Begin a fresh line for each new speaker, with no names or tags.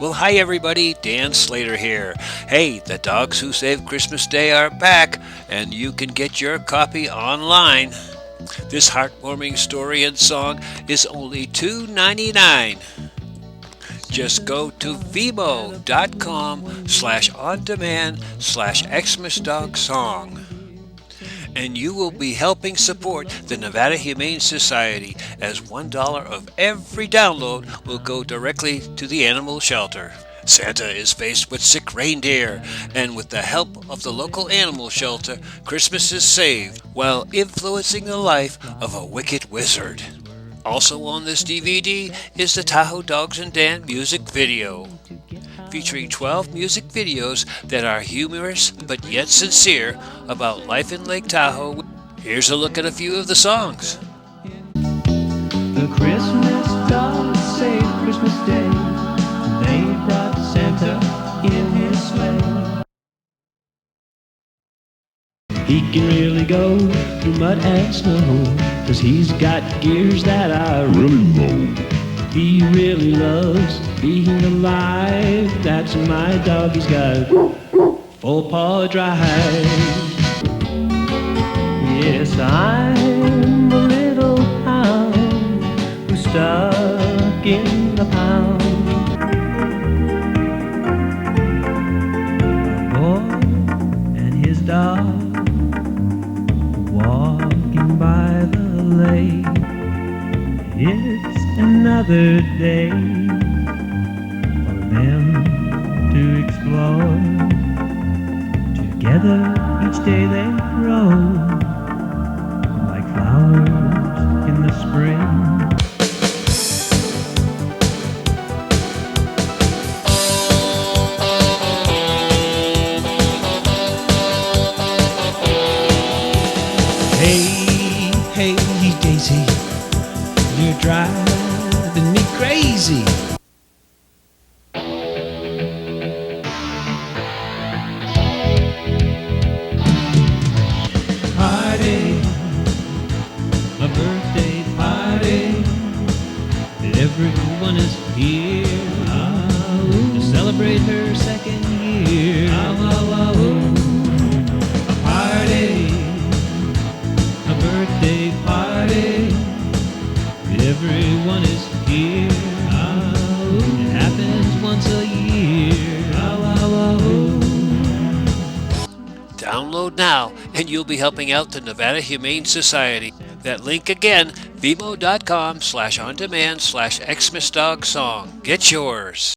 Well, hi everybody, Dan Slater here. Hey, the Dogs Who Saved Christmas Day are back, and you can get your copy online. This heartwarming story and song is only $2.99. Just go to vimo.com/on-demand/Xmas Dog song. And you will be helping support the Nevada Humane Society, as $1 of every download will go directly to the animal shelter. Santa is faced with sick reindeer, and with the help of the local animal shelter, Christmas is saved while influencing the life of a wicked wizard. Also on this DVD is the Tahoe Dogs and Dan music video, featuring 12 music videos that are humorous but yet sincere about life in Lake Tahoe. Here's a look at a few of the songs.
The Christmas dogs saved Christmas Day. They brought Santa in his sleigh. He can really go through mud and snow, 'cause he's got gears that I really know. He really loves being alive. That's my dog, he's got full paw drive. Yes, I'm a little hound who's stuck in the pound. A boy and his dog walking by the lake. It's another day for them to explore. Together each day they grow like flowers in the spring. Hey, hey, Daisy, you're driving me crazy. Party, a birthday party. Everyone is here to celebrate her second year. A party, a birthday party. Everyone is here. It happens once a year.
Download now, and you'll be helping out the Nevada Humane Society. That link again, vimo.com/on-demand/Xmas Dog song. Get yours.